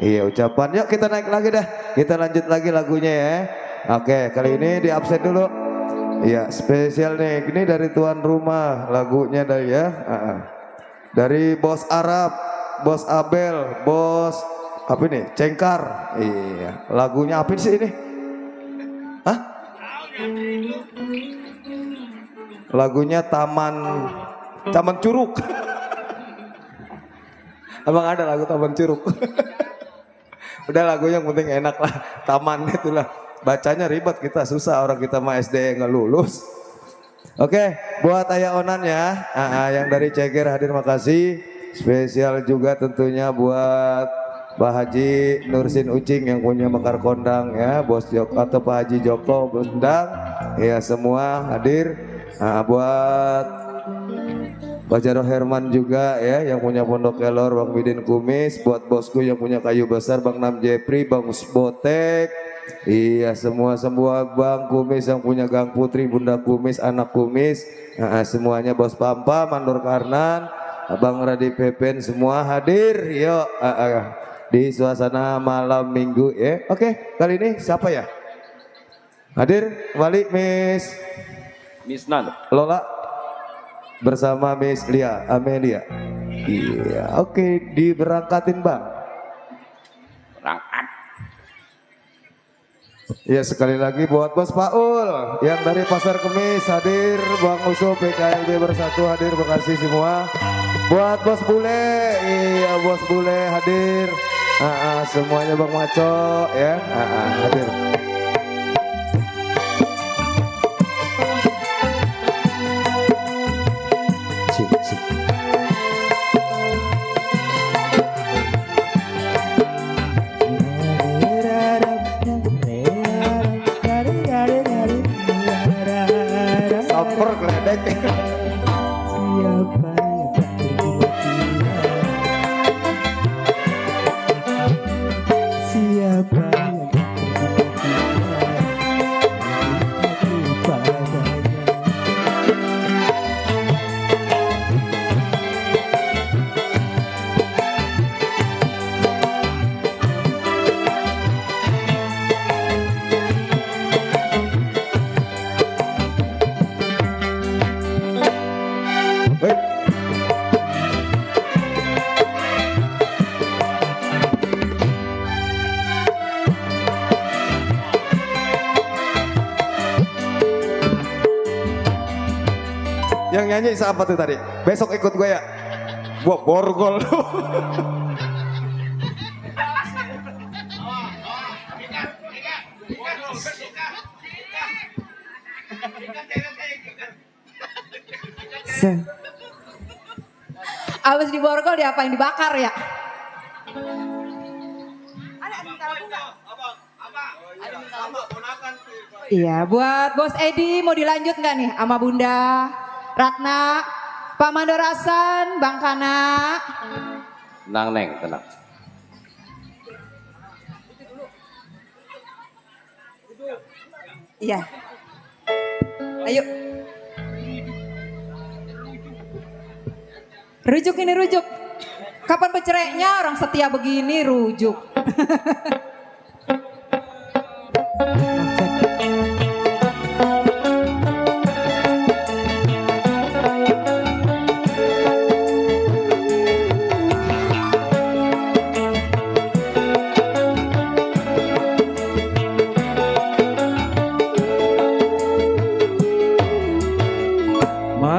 Iya ucapan. Yuk kita naik lagi dah. Kita lanjut lagi lagunya ya. Oke, kali ini di absen dulu. Iya, spesial nih. Ini dari tuan rumah lagunya dari ya. Dari bos Arab, bos Abel, bos apa ini? Cengkar. Iya. Lagunya apa sih ini? Hah? Lagunya Taman Curug. Abang ada lagu Taman Curug. Udah lagunya yang penting enak lah. Taman itulah. Bacanya ribet kita susah orang kita mah SD nggak lulus. Oke, buat Ayah Onan ya, yang dari Ceger hadir makasih. Spesial juga tentunya buat Pak Haji Nursin Ucing yang punya Mekar Kondang ya, Bos Joko atau Pak Haji Joko Bundang, ya semua hadir. Buat Pak Jaro Herman juga ya yang punya Pondok Kelor, Bang Bidin Kumis, buat bosku yang punya Kayu Besar, Bang Nam Jepri, Bang Botek. Iya semua Bang Kumis yang punya Gang Putri, Bunda Kumis, anak Kumis, semuanya Bos Pampa, Mandor Karnan, Abang Radi Pepen semua hadir. Yuk di suasana malam minggu ya. Oke, kali ini siapa ya? Hadir Wali Miss Nan Lola bersama Miss Lia Amelia. Iya, oke diberangkatin Bang. berangkat. Ya sekali lagi buat Bos Paul yang dari Pasar Kemis hadir, Bang Uso PKLB Bersatu hadir, makasih semua. Buat Bos Bule, iya Bos Bule hadir, semuanya Bang Maco ya, hadir. Samper geledek. Siapa yang Yang nyanyi siapa tuh tadi? Besok ikut gue ya. Gua borgol. Abis diborgol diapain, dibakar ya? Iya, buat Bos Edi mau dilanjut nggak nih sama Bunda Ratna, Pak Mandorasan, Bang Kana? Tenang Neng, tenang. Iya. Ayo. Rujuk ini rujuk. Kapan bercerainya orang setia begini rujuk.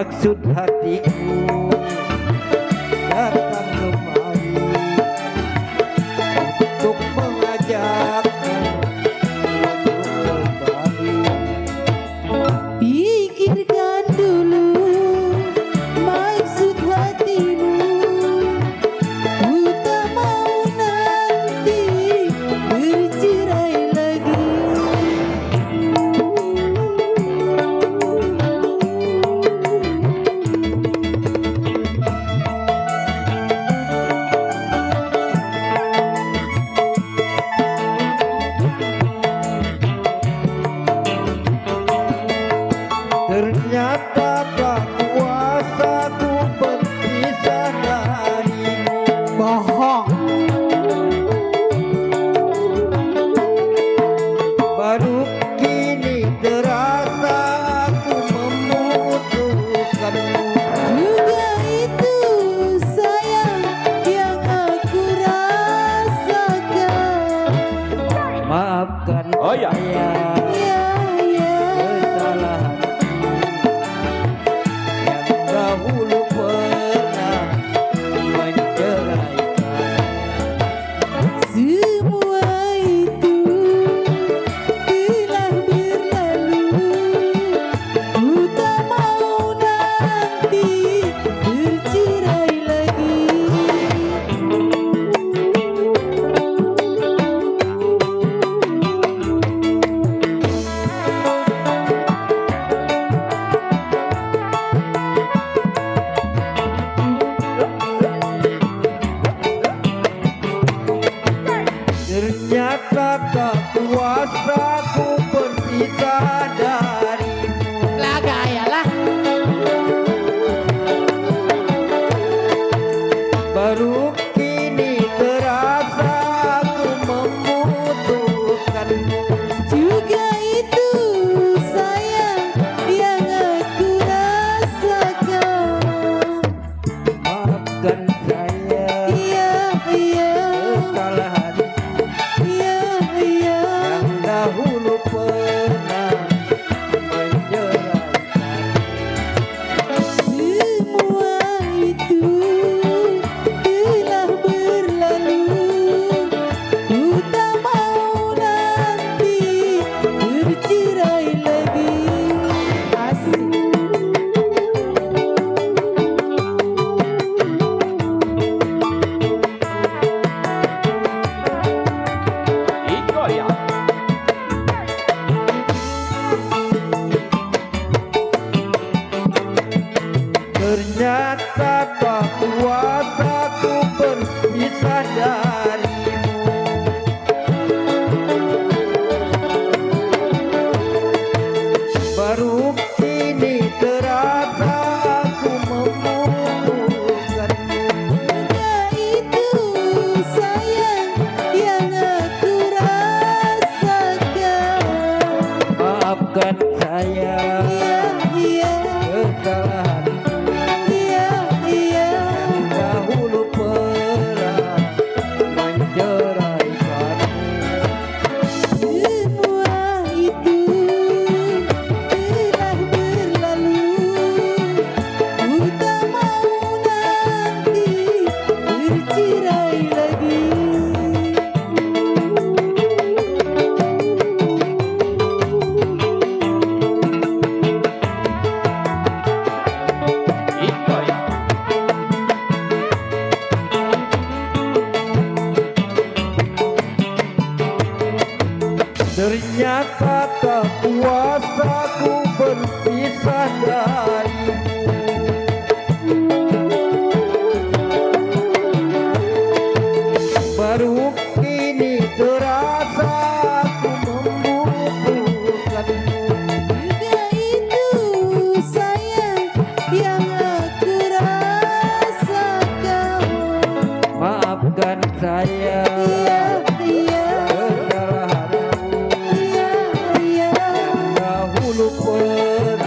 maksud hatiku datang kemari untuk mengajak goyang. saya Ya, ya. kesalahan yang dahulu pernah menceraikan. Semua itu telah berlalu. Ku tak mau nanti bercerai lagi. Ternyata tak kuasa ku berpisah darimu. Lah gayalah. Baru kini terasa aku membutuhkanmu. Juga itu sayang yang aku rasakan. Maafkan saya Iya, iya, kesalahan iya, iya. yang dahulu pernah menceraikan. Semua itu telah berlalu. Ku tak mau nanti bercerai lagi. Asik. Goyang. Ternyata tak kuasa ku berpisah darimu. Baru kini terasa aku membutuhkanmu. Juga itu sayang yang aku rasakan. Maafkan saya Iya, iya, kesalahan iya, iya. yang dahulu pernah menceraikanmu. Semua itu telah berlalu. Ku tak mau nanti bercerai lagi. Goyang. Ternyata tak kuasa ku berpisah darimu. Baru kini terasa aku membutuhkanmu. Juga itu sayang yang aku rasakan. Maafkan saya Iya, iya, kesalahanku iya, iya. yang dahulu pernah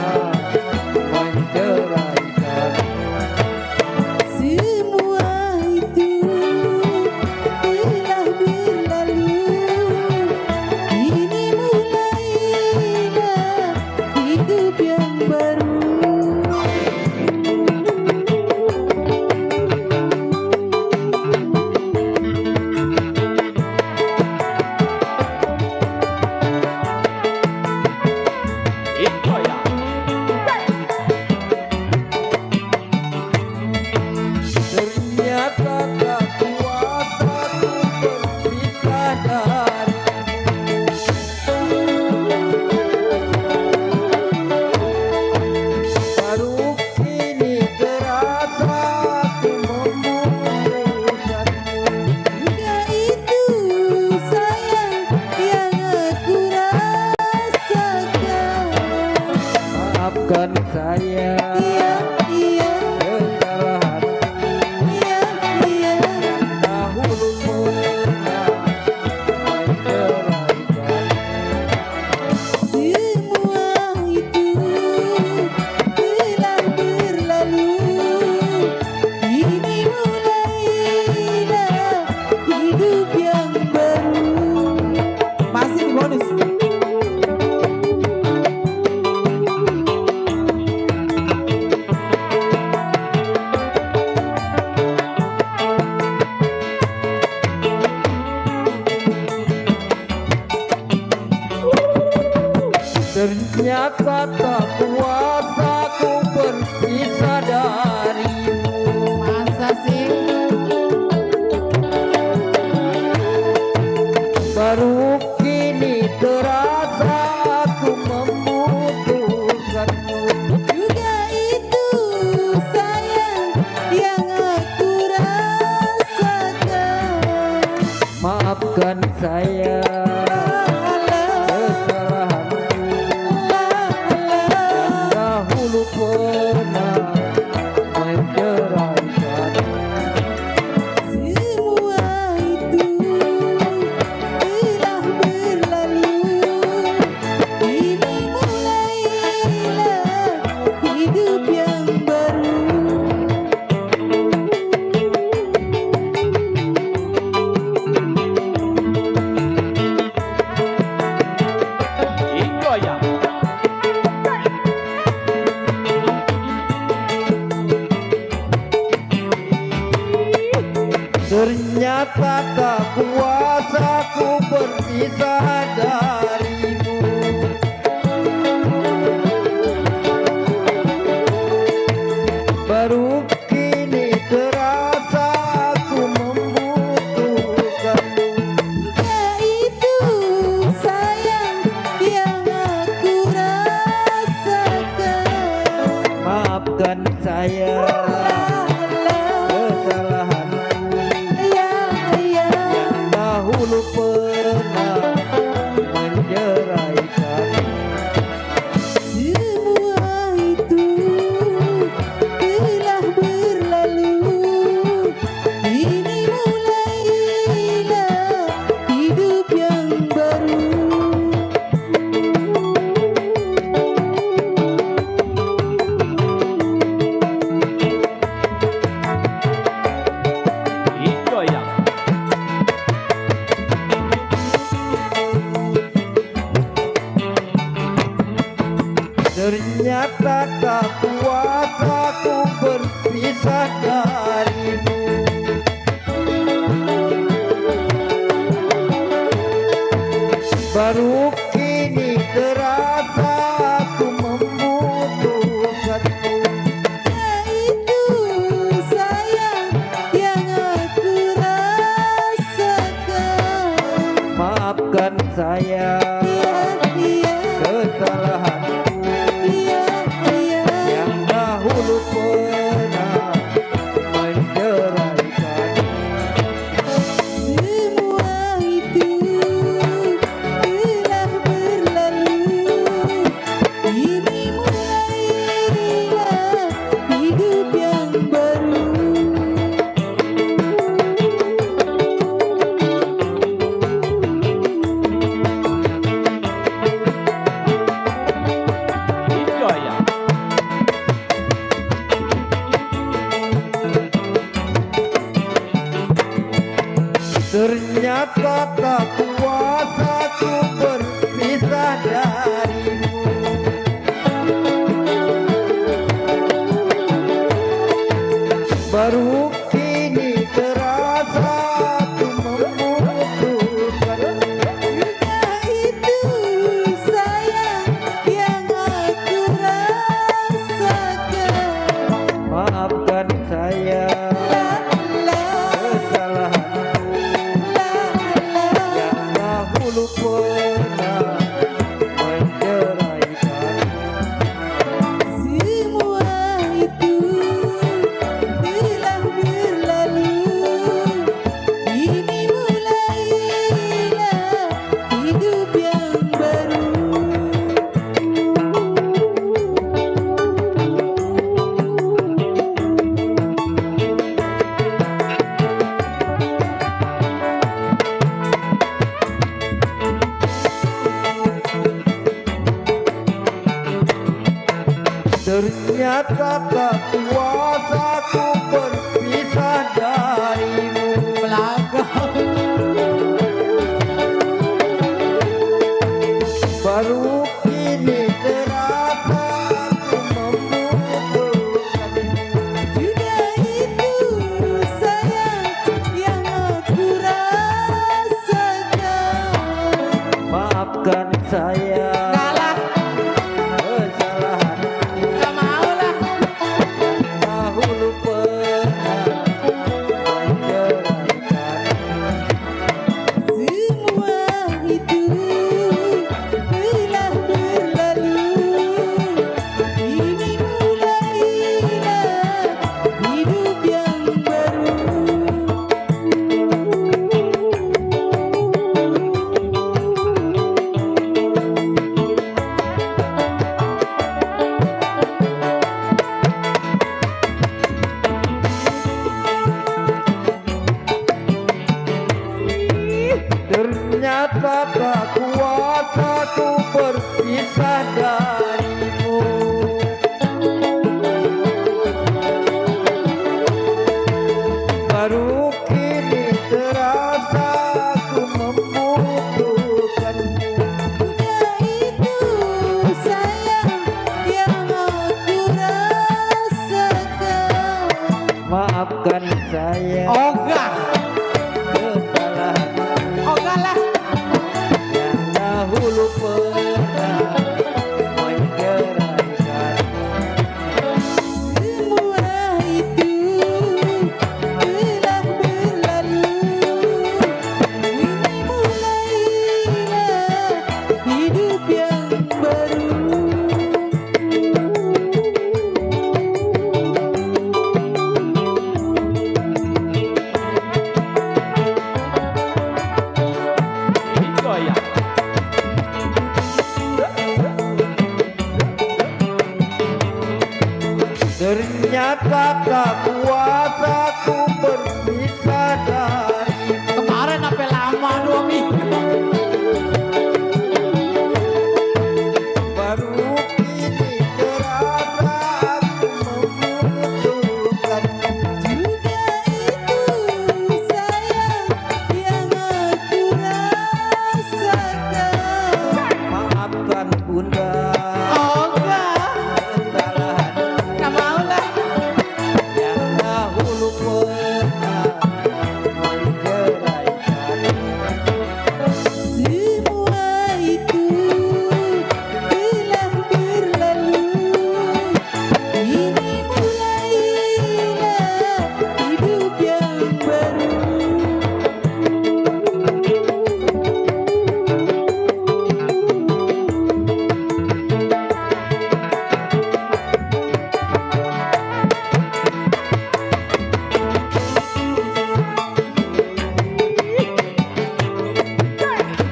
Ternyata tak kuasa ku berpisah darimu. Masa sih? Baru kini terasa aku membutuhkanmu. Juga itu sayang yang aku rasakan. Maafkan saya kesalahanku yang dahulu pernah menceraikanmu. Semua itu telah berlalu. Kini mulailah hidup yang baru. Goyang. Ternyata tak kuasa ku berpisah darimu. Baru kini terasa aku membutuhkanmu. Juga itu sayang yang aku rasakan. Maafkan saya kesalahanku yang dahulu pernah menceraikanmu. Semua itu telah berlalu. Kini mulailah hidup yang baru. Goyang. Ternyata tak kuasa ku berpisah darimu. Baru kini terasa aku membutuhkanmu. Itu sayang yang aku rasakan. Maafkan saya kesalahanku yang dahulu pernah menceraikanmu. Semua itu telah berlalu. Kini mulailah hidup yang baru. Goyang. Ternyata tak kuasa ku berpisah darimu. Baru kini terasa aku membutuhkanmu. Juga itu sayang yang aku rasakan. Maafkan saya kesalahanku yang dahulu pernah menceraikanmu. Semua itu telah berlalu. Kini mulailah hidup yang baru. Ternyata tak kuasa ku berpisah darimu. Baru kini terasa aku membutuhkanmu. Juga itu sayang yang aku rasakan. Maafkan saya Kalah. ternyata tak kuasa ku berpisah darimu. Baru kini terasa ku membutuhkanmu. Itu sayang yang aku rasakan. Maafkan saya Oh enggak, kesalahan oh enggak lah. yang dahulu pernah menceraikanmu. Semua itu telah berlalu. Kini mulailah hidup yang baru. Digoyang. Ternyata tak kuasa ku berpisah darimu. Kemarin apa lama 2 minggu. Baru kini terasa aku membutuhkanmu. Juga itu sayang yang aku rasakan. Maafkan bunda Oh enggak, kesalahan enggak mau lah. yang dahulu pernah menceraikanmu. Semua itu telah berlalu. Kini mulailah hidup yang baru.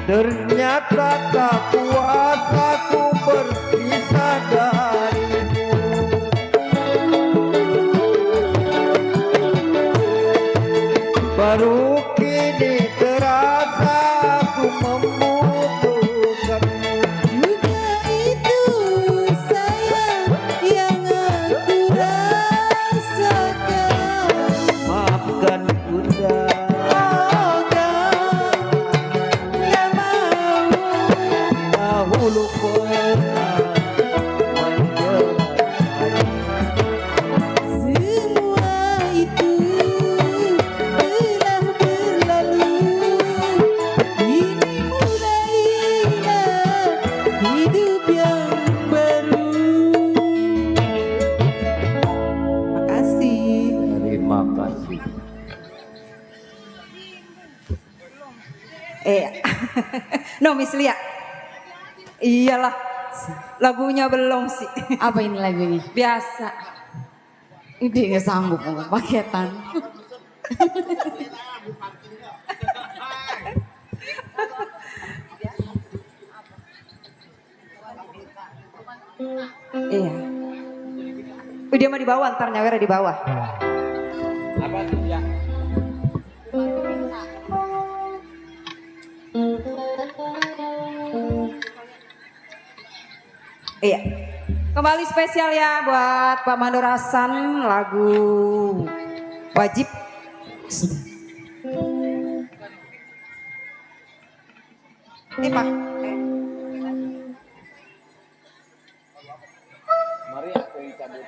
Ternyata tak kuasa ku berpisah darimu. Baru kini terasa aku membutuhkanmu. Juga itu sayang yang aku rasakan. Maafkan bunda Oh enggak mau. dahulu pernah menceraikanmu. Semua itu telah berlalu. Kini mulailah hidup yang baru. Makasih. Terima kasih. No Miss Lia. Iyalah. Lagunya belum sih. Apa ini lagu ini? Biasa. Ini nggak sanggup paketan. Iya. Dia mah di bawah, ntar nyawer di bawah. Apa tuh ya? Iya. Kembali spesial ya buat Pak Mandor Hasan, lagu wajib. Ini Pak. Mari aku cabut.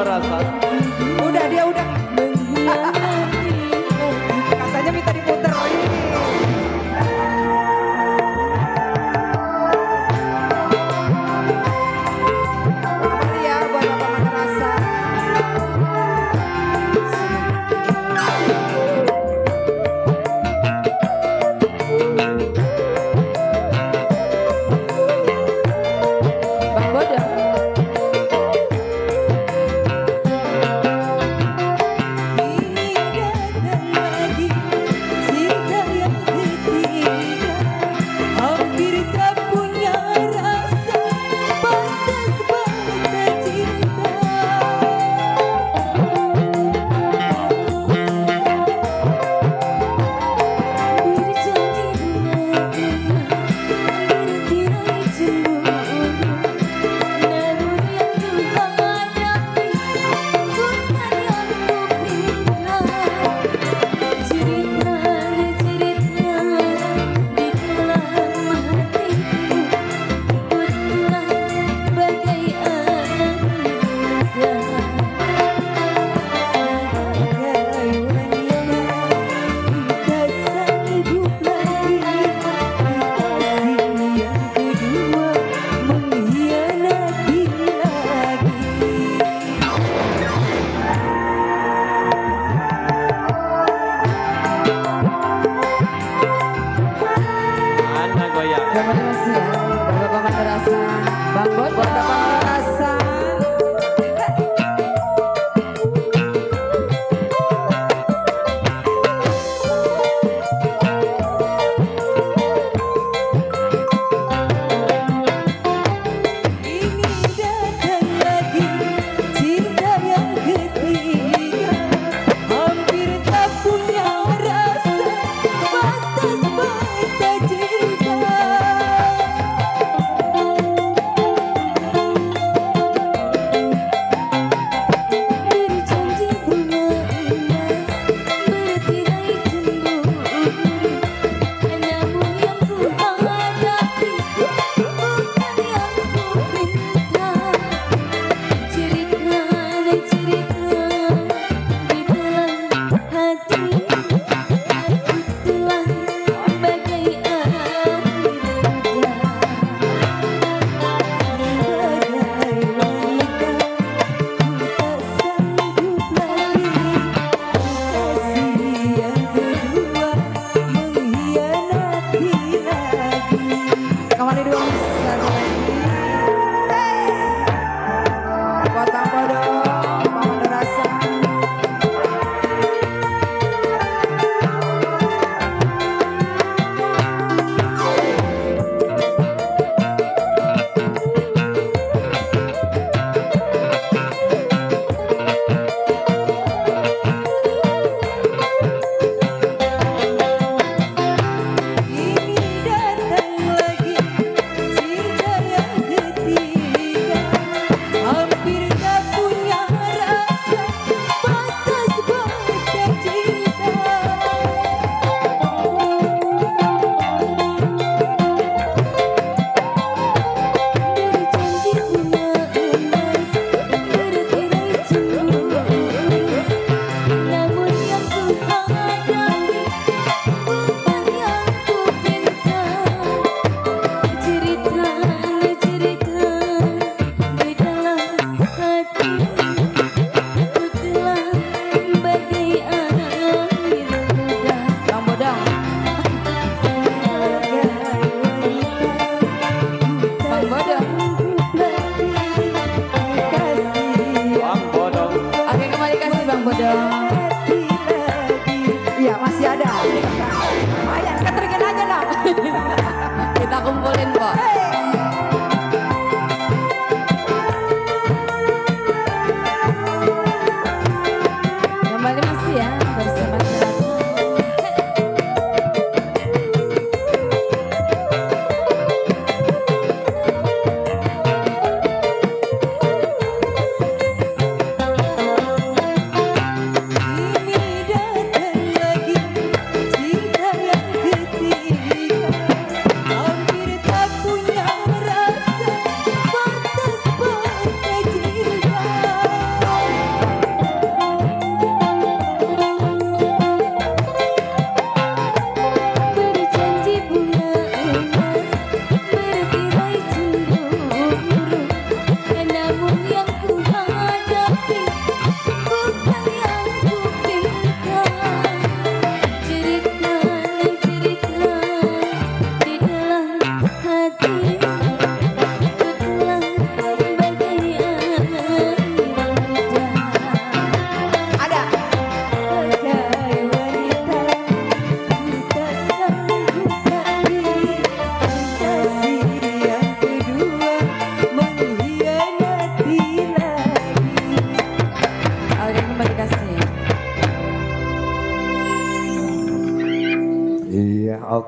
rasa. Udah dia udah. Katanya minta diputer. Oh ini. Kembali ya buat Bapak Mandarasa. Bang Bodang.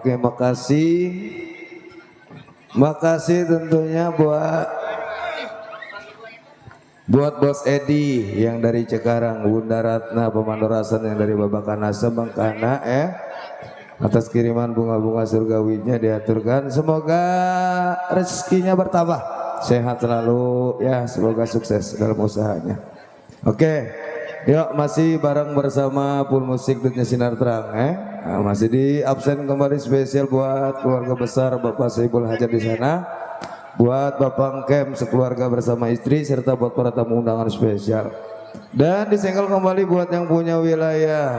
Oke, makasih. Makasih tentunya buat Bos Edi yang dari Cikarang, Bunda Ratna, Pemandu Rasan yang dari Babakan Asem, Bang Kana atas kiriman bunga-bunga surgawinya diaturkan. Semoga rezekinya bertambah, sehat selalu ya, semoga sukses dalam usahanya. Oke, yuk masih bareng bersama Full Musik Dunia Sinar Terang Nah, masih di absen kembali spesial buat keluarga besar Bapak Saibul Hajat di sana, buat Bapak Kem sekeluarga bersama istri, serta buat para tamu undangan spesial. Dan disenggol kembali buat yang punya wilayah,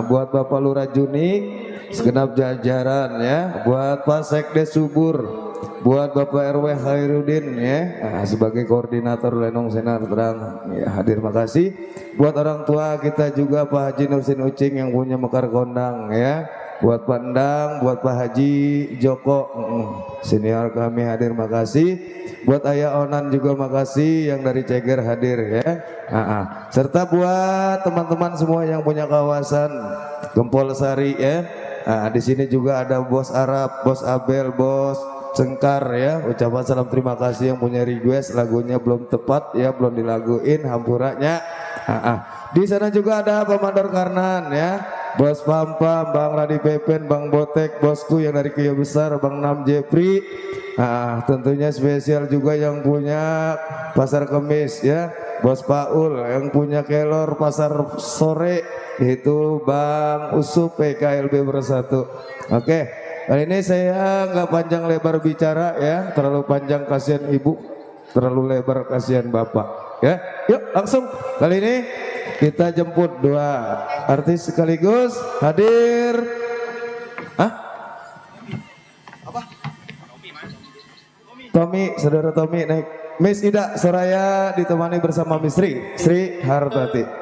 buat Bapak Lurah Juni, segenap jajaran ya, buat Pak Sekdes Subur, buat Bapak RW Hairudin ya, sebagai koordinator Lenong Sinar Terang ya, hadir. Makasih buat orang tua kita juga, Pak Haji Nursin Ucing yang punya Mekar Kondang ya, buat Pak Endang, buat Pak Haji Joko senior kami hadir. Makasih buat Ayah Onan juga, makasih yang dari Ceger hadir ya. Serta buat teman-teman semua yang punya kawasan Gempol Sari ya. Di sini juga ada Bos Arab, Bos Abel, Bos Cengkar ya. Ucapan salam terima kasih yang punya request lagunya belum tepat ya, belum dilaguin hampuranya. Di sana juga ada Pak Mandor Karnan ya, Bos Pampa, Bang Radi Pepen, Bang Botek, bosku yang dari Kiyo Besar, Bang Nam Jepri. Tentunya spesial juga yang punya Pasar Kemis ya, Bos Paul, yang punya Kelor Pasar Sore itu Bang Usup PKLB Bersatu. Oke, kali ini saya nggak panjang lebar bicara ya, terlalu panjang kasihan ibu, terlalu lebar kasihan bapak ya. Yuk langsung kali ini kita jemput dua artis sekaligus hadir. Tommy, saudara Tommy naik. Miss Ida Soraya ditemani bersama Miss Sri Hartati.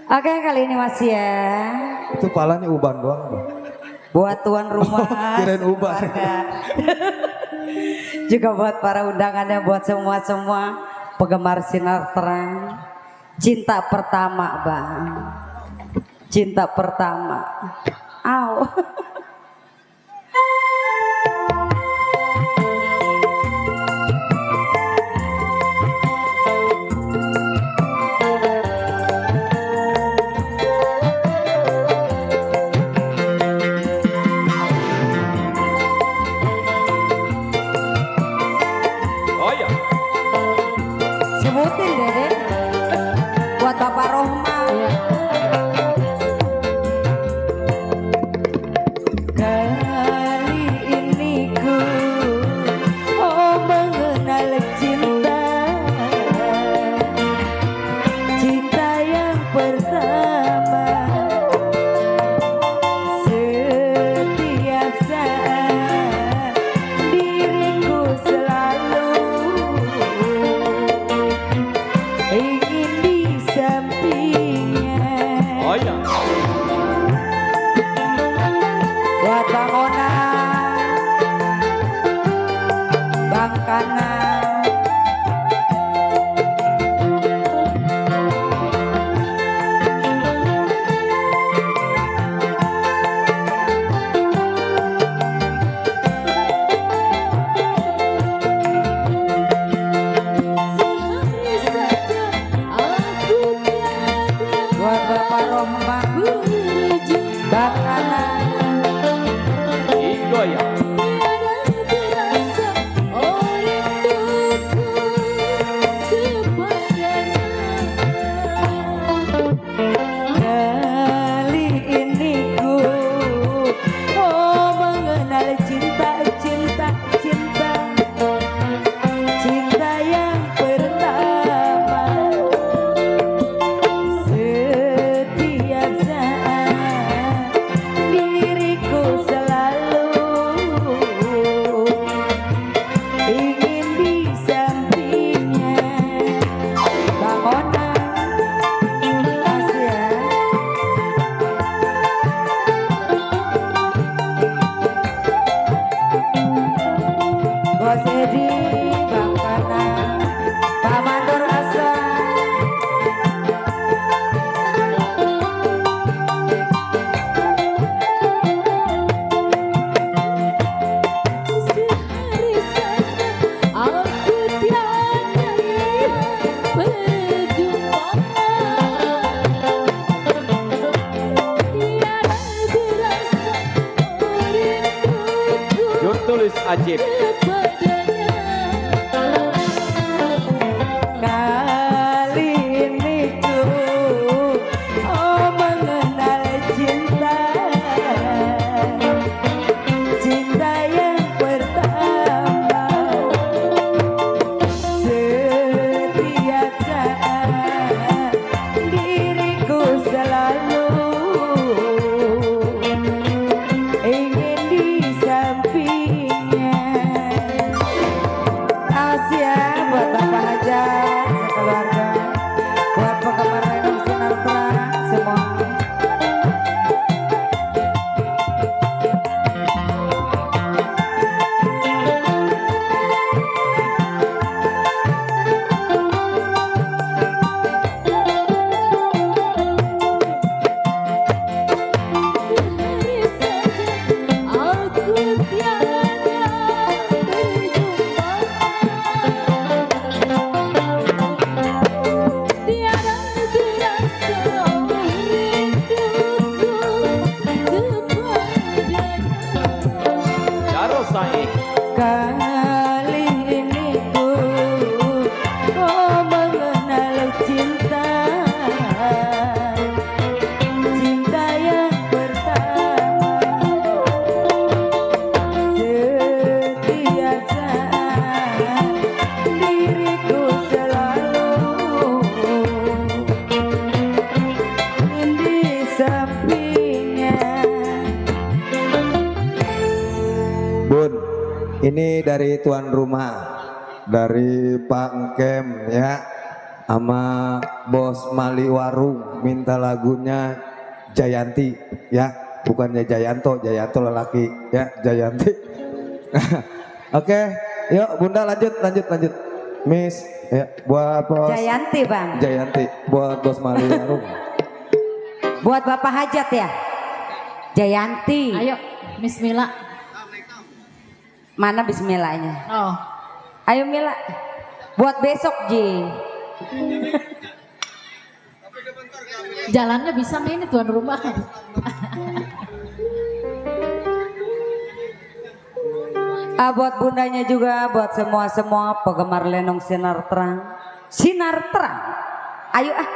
Oke, kali ini masih ya. Itu palanya uban doang. Buat tuan rumah, Kirain uban. keluarga. Juga buat para undangannya, buat semua penggemar Sinar Terang. Cinta pertama, Bang. Cinta pertama. Au. Oh ya. Sebutin Dede. Buat Bapak Rohman. di sampingnya. Bang Ona, makasih ya. Bos Edi, Bang Kana, Pak Mandor Hasan. Sehari saja aku tiada perjumpaan, tiada terasa rinduku Jur tulis Ajib. kepadanya. Kali ini ku mengenal cinta, cinta yang pertama. Setiap saat diriku selalu ingin di sampingnya. Asia buat Bapak Hajat sekeluarga, buat penggemar Lenong Sinar Terang semua. Sehari saja aku tiada perjumpaan, tiada terasa rinduku kepadanya. Daro Said. Kali ini ku mengenal cinta, cinta yang pertama. Setiap saat diriku selalu ingin di sampingnya. Bun, ini dari tuan rumah, dari Pak Engkem ya, sama Bos Mali Warung minta lagunya Jayanti ya, bukannya Jayanto, Jayanto lelaki ya, Jayanti. Oke, yuk Bunda lanjut. Miss, ya buat Bos Jayanti Bang, Jayanti, buat Bos Mali Warung. buat Bapak Hajat ya. Jayanti, Ayo, Miss Mila. mana bismillahnya? Oh, Ayo Mila, buat besok Ji. jalannya bisa main tuan rumah. Buat bundanya juga, buat semua penggemar Lenong Sinar Terang. Sinar Terang, ayo ah.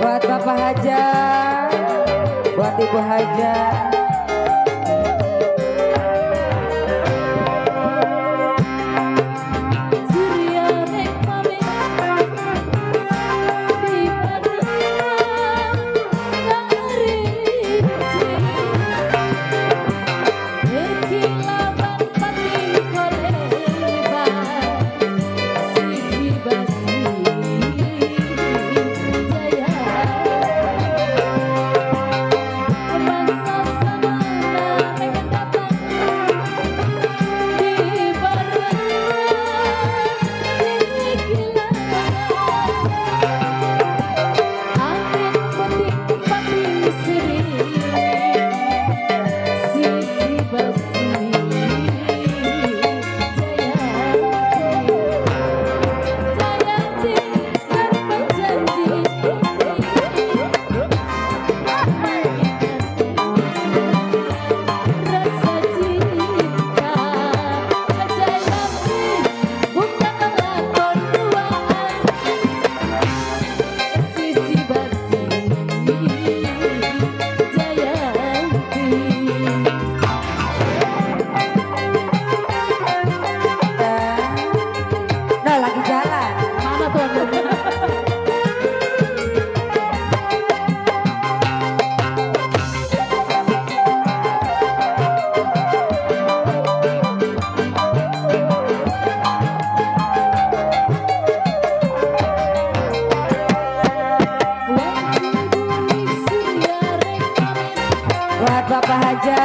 Buat Bapak Hajat, buat Ibu Hajat. Surya mek pamit di padang ngarinci, berkilauan pati koleban sisi basi jaya. Bangsa sama Bapak Haja.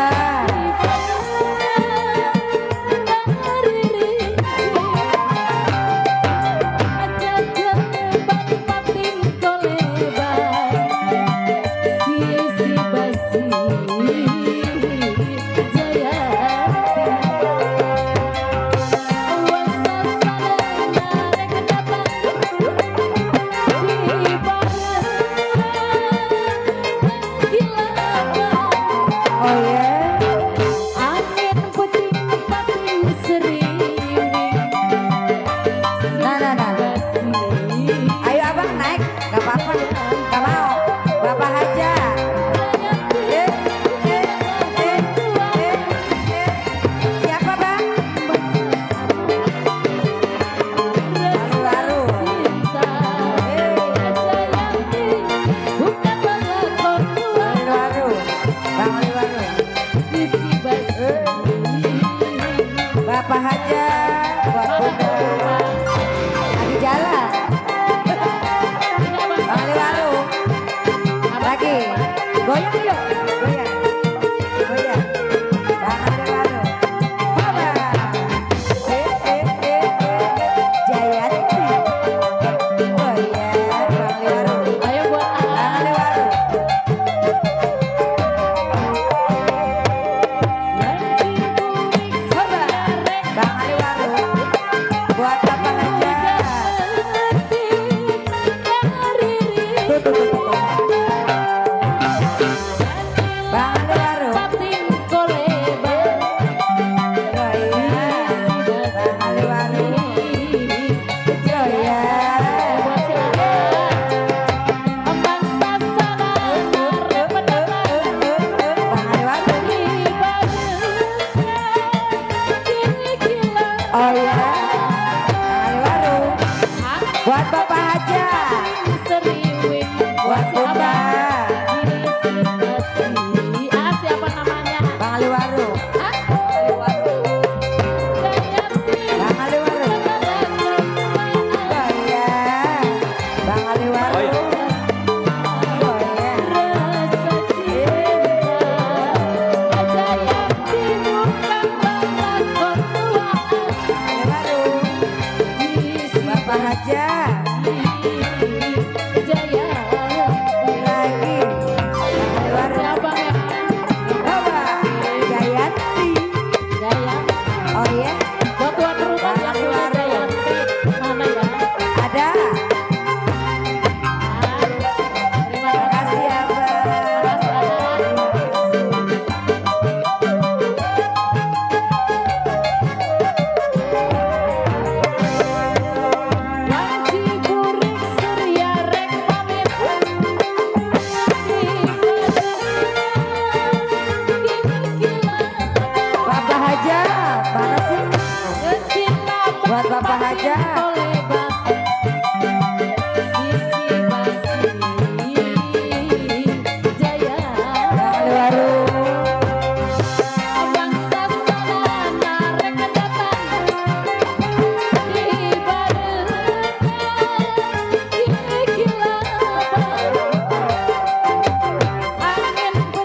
Oh ya. Nah, nah, nah. Ayo abang naik, gak apa-apa, gak mau. Bapak Haja. Siapa bang? Baru-baru. Baru-baru. Bang baru. Bapak Haja buat bunda lagi jalan. Bang baru. Lagi goyang yuk, goyang, goyang. Bang baru. Hoba. Jayanti. Oh iya, Bang baru. Ayo buat Bang baru. Hoba. Bang baru. Buat Bapak Haja. Tuh, tuh, tuh, tuh, tuh. Bang baru. Oh iya, Bang baru. Oh iya. Bang baru. Oh iya. Bang baru. Buat Bapak Haja. Buat Bunda. Siapa namanya? Bang baru. Bang baru. Oh iya. Bang baru. Oh iya. Oh iya. Bang baru. Bapak Haja. Lagi. Bang baru. Coba. Jayanti. Oh iya. Ada. Makasih ya Bang. Bapak Haja. Mana sih? Buat Bapak Haja. Bang baru.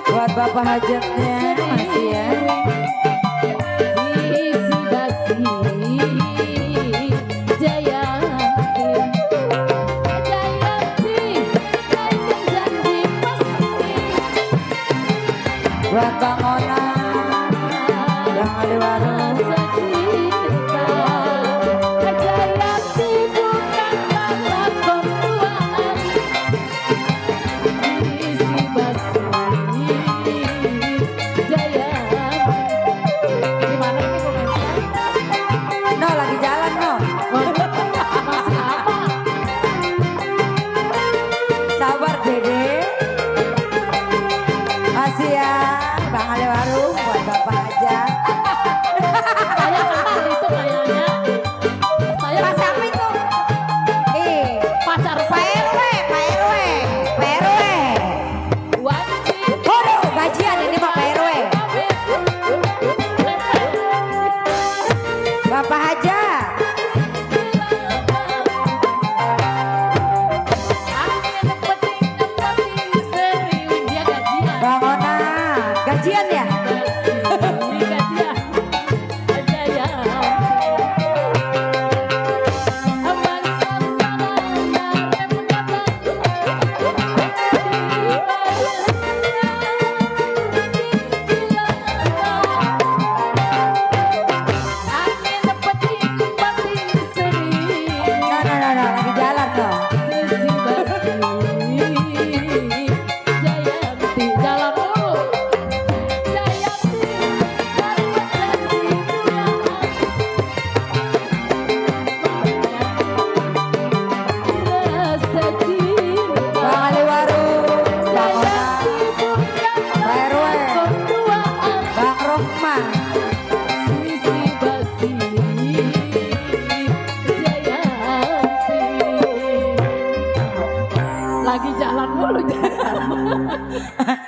Buat Bapak Hajatnya masih ya. Buat Bang Ona. Bang baru. No lagi jalan no. Sabar Dede. Masih ya Bang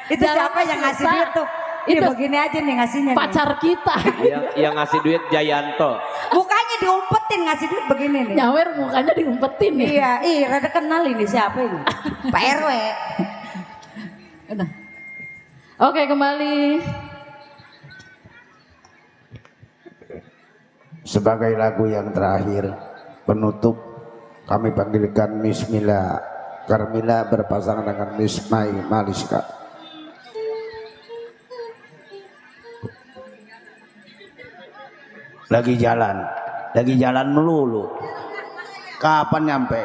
Itu Jalan siapa yang ngasih susah. duit tuh? Ini Itu begini aja nih ngasihnya. nih. pacar kita. yang ngasih duit Jayanto. Mukanya diumpetin ngasih duit begini nih. Nyawer mukanya diumpetin ya. Iya, rada kenal ini siapa ini? Pak RW. Udah. Oke, kembali. Sebagai lagu yang terakhir penutup kami panggilkan Miss Mila Carmila berpasangan dengan Miss Mai Maliska. Lagi jalan melulu. Kapan nyampe?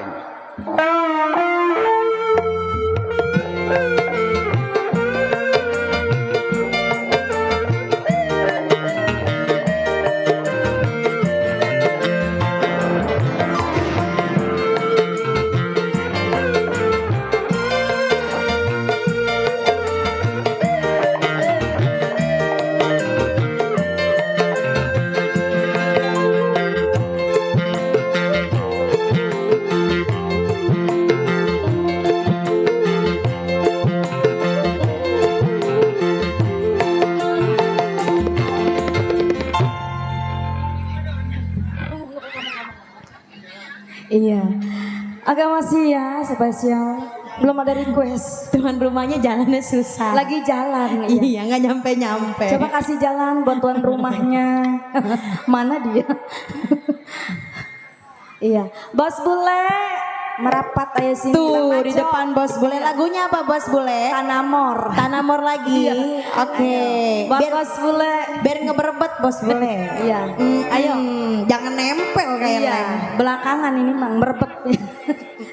Iya, agak masih ya spesial. Belum ada request. Tuan rumahnya jalannya susah. Lagi jalan. Iya, nggak nyampe-nyampe. Coba kasih jalan buat tuan rumahnya. Mana dia? Iya, Bos Bule merapat ayo sini. Tuh Bang di Maco. depan Bos Bule. Lagunya apa Bos Bule? Tanamor. Tanamor lagi. Iya. Oke. Buat Biar Bos Bule. biar ngeberebet Bos Bule. Iya. Ayo, jangan nempel kayak Iya, lain. belakangan ini mang merebet.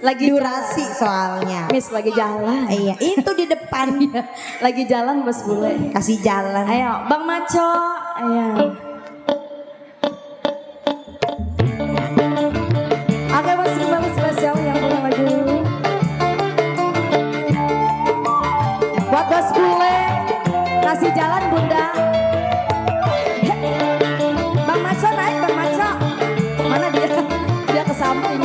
Lagi Durasi soalnya. Miss lagi jalan. Iya, itu di depan. Lagi jalan Bos Bule. Kasih jalan. Ayo, Bang Maco. Ayo. Oke, Mas kembali spesial yang punya lagu. Buat Bos Bule, kasih jalan Bunda. Bang Maco naik, Bang Maco. Mana dia? Dia ke samping.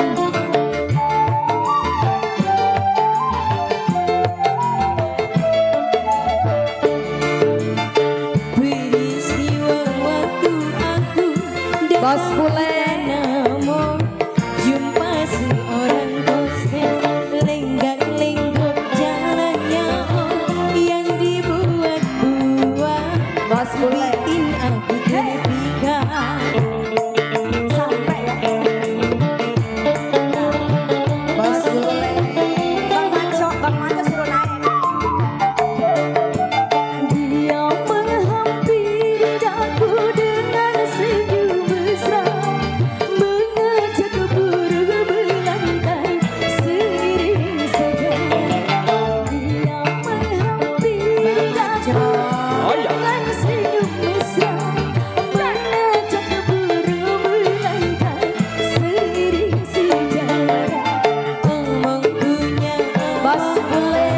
Peristiwa waktu aku Bos Bule. jumpa seorang hostess lenggak-lenggok jalannya yang dibuat-buat Bos Bule. bikin aku terpikat. Sampai ya. Bos Bule. Bang Maco suruh naik. Dia menghampiri daku dengan senyum mesra, mengajak berbelantai seiring saja. Dia menghampiri daku Oh ya. dengan senyum mesra, mengajak berbelantai seiring saja. Omong punya Bos Bule.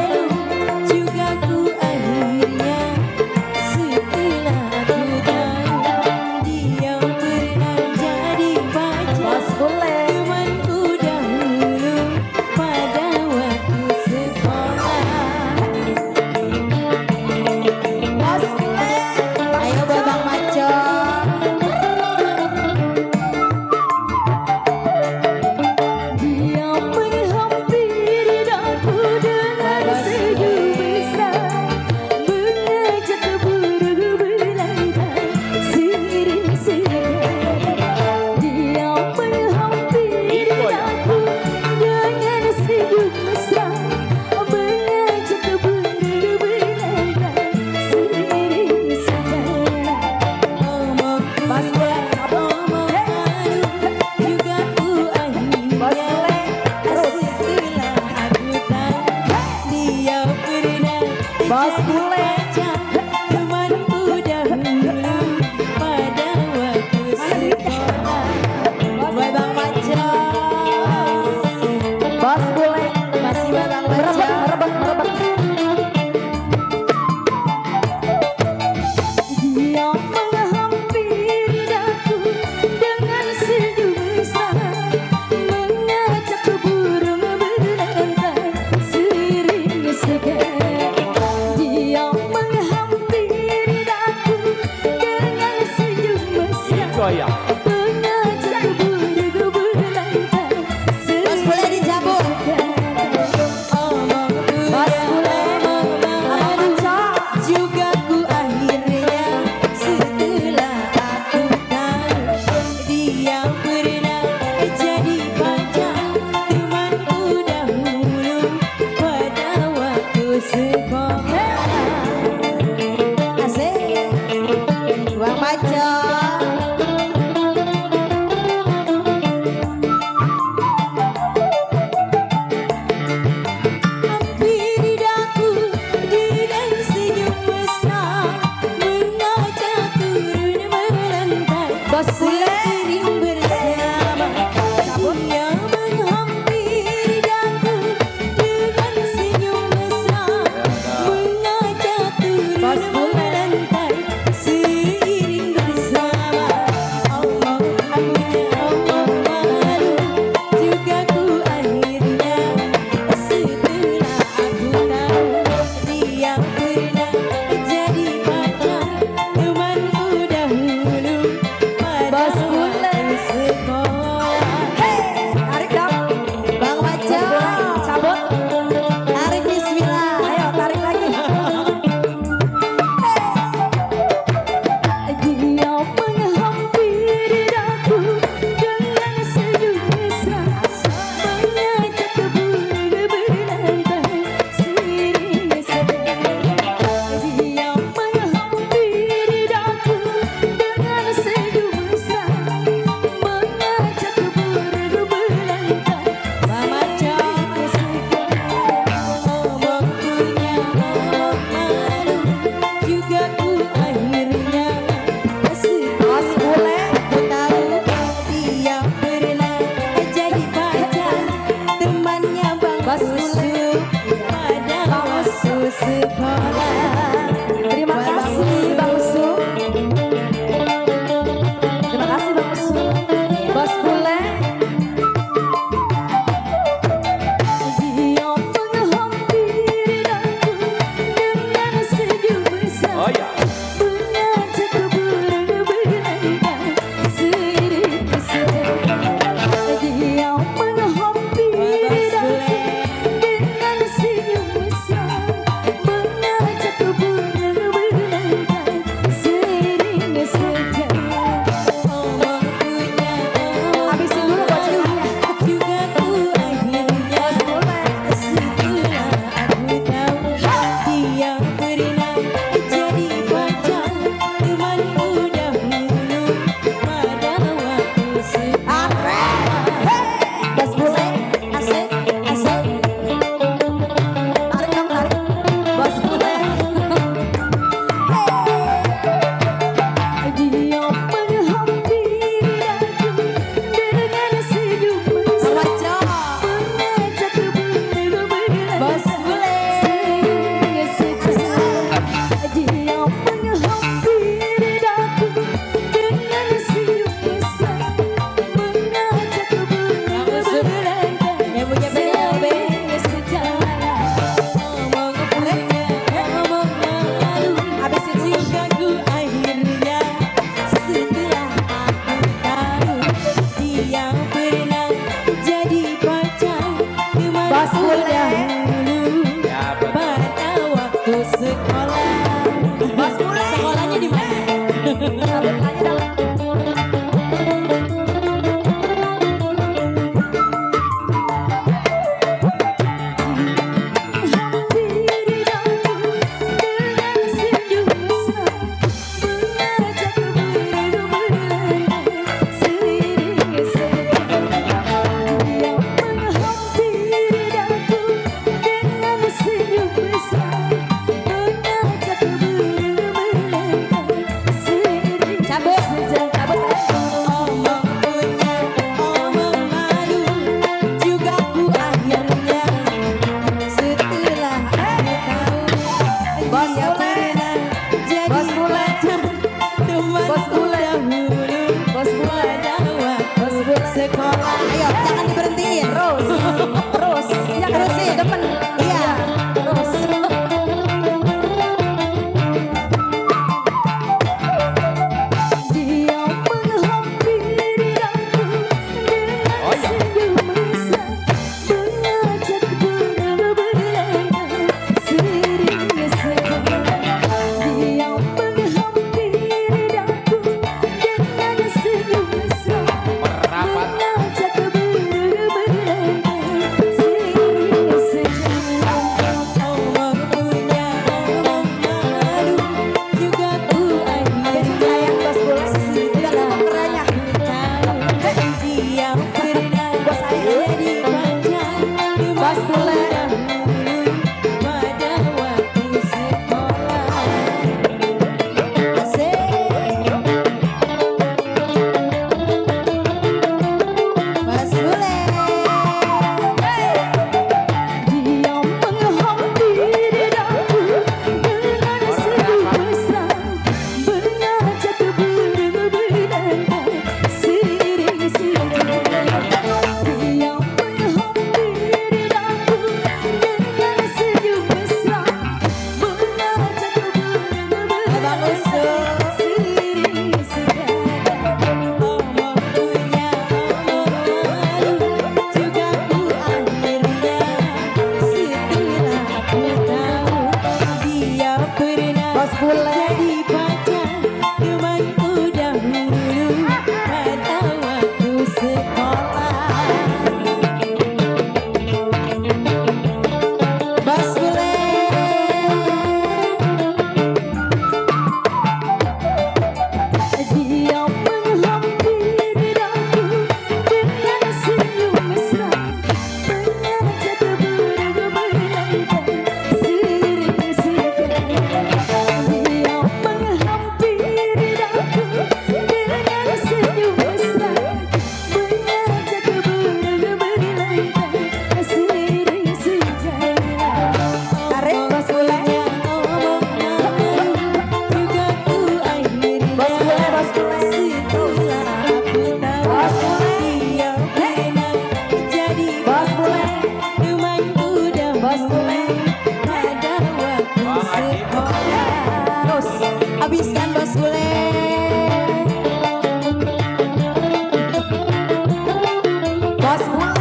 juga ku akhirnya setelah ku tahu dia pernah jadi pacar Bos Bule. temanku dahulu pada waktu sekolah. Bos Bule. Ayo Babang Maco. Dia menghampiri daku dengan senyum mesra, mengajak berbelantai seiring saja. Dia menghampiri daku dengan senyum mesra, mengajak berbelantai seiring saja. Omong juga ku akhirnya setelah aku tahu dia pernah Bos Bule. pacar temanku dahulu pada waktu sekolah. Buat Bang Maco. Bos Bule. Masih Bang Maco. Merebet. Dia menghampiri daku dengan senyum mesra, mengajak burung berantai seiring segar. sekolah. Asik. Bang Maco. Hampiri daku dengan senyum mesra, mengajak turun melantai. Bos bule. Seiring bersama, dia menghampiri daku dengan senyum mesra, mengajak turun Bos bule. melantai. Seiring bersama, omong amunya omong malu, juga ku akhirnya setelah aku tahu dia pernah jadi pacar temanku dahulu pada Bos bule. waktu sekolah. Hei, tarik dong. Bang Maco. Cabut. Tarik bismillah. Ayo tarik lagi. Dia menghampiri daku dengan senyum mesra, mengajak berbelantai seiring sedang. Dia menghampiri daku dengan senyum mesra, mengajak berbelantai. Mama Cok omong punya omong malu, juga ku akhirnya Bos bule. aku tahu dia pernah jadi pacar temannya Bang Bos Usu pada waktu sekolah. Terima kasih Bang Usu. Terima kasih Bang Usu. Bos bule. Dia menghampiri daku dengan senyum mesra, Oh ya. mengajak berbelantai seiring sedang. Dia menghampiri daku dengan senyum mesra, mengajak berbelantai seiring sedang. Omong punya omong Habisin dulu bocilnya. juga ku akhirnya setelah aku tahu dia pernah jadi pacar temanku dahulu pada waktu sekolah. Bos bule. Asik. Asik. Tarik dong tarik. Bos bule. Dia menghampiri daku dengan senyum mesra, Maco. mengajak berbelantai Bos bule. seiring sedang. Dia menghampiri daku dengan senyum mesra, mengajak berbelantai Yang punya BLB. seiring sedang. Omong punya omong malu, Habisin sih. juga ku akhirnya setelah aku tahu dia pernah jadi pacar temanku Bos bule. dahulu Ya betul. pada waktu sekolah. Bos bule. Sekolahnya di mana? Cabut aja dong. Hampiri daku dengan senyum mesra, mengajak berbelantai seiring sedang. Dia menghampiri daku dengan senyum mesra, mengajak berbelantai seiring sedang. Omong punya omong malu, juga ku akhirnya setelah aku tahu Bos dia bule. pernah jadi Bos bule. pacar temanku Bos bule. dahulu Bos bule. pada waktu sekolah. Ayo jangan diberhentiin. Terus. Terus. Ya terusin. Demen. Iya. Terus. Dia menghampiri daku dengan Oh ya. senyum mesra, mengajak berbelantai seiring sedang. Dia menghampiri daku dengan senyum mesra, Merapat. mengajak Bos Bule jadi pacar temanku dahulu pada waktu sekolah. Bos Bule Dia menghampiri aku dengan senyum mesra, mengajak berlainan sering segar. Dia menghampiri aku dengan senyum mesra, mengajak berlainan sering segar. tarik Bos Bule. Juga ku akhiri Bos Bule, Bos Bule. Setelah aku tahu dia pernah jadi Bos Bule temanku dahulu pada waktu sekolah. Terus habiskan Bos Bule. Bos Bule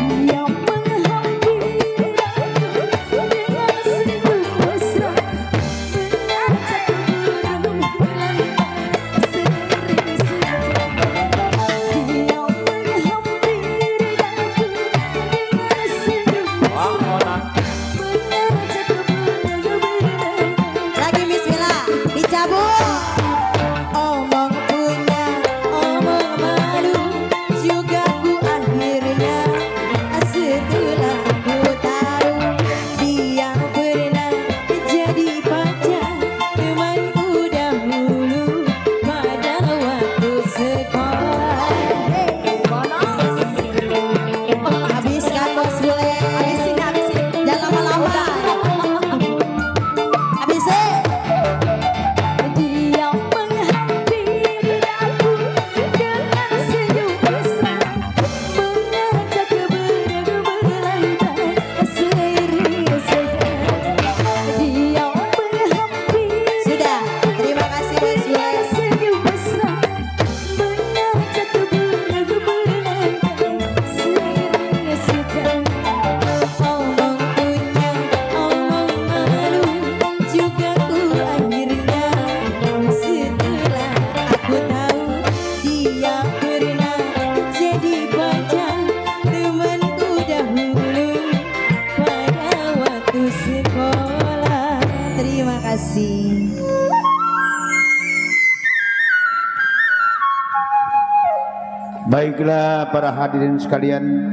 Dia menghampiri aku dengan senyum mesra, mengajak berlainan sering segar. Dia menghampiri aku dengan senyum mesra, mengajak berlainan. lagi bismillah dicabut. Omong punya omong malu juga ku akhirnya setelah ku tahu dia pernah jadi pacar temanku dahulu pada waktu sekolah. Habiskan Bos Bule. Habisin jangan lama-lama. Habisin. Dia menghampiri aku dengan senyum mesra, mengajak berlainan sering segar. Dia menghampiri Sudah, terima kasih Bos Bule. dengan senyum mesra, mengajak berlainan sering segar. Omong punya omong malu juga ku akhirnya setelah aku tahu dia pernah jadi pacar temanku dahulu pada waktu sekolah. Terima kasih. Baiklah para hadirin sekalian,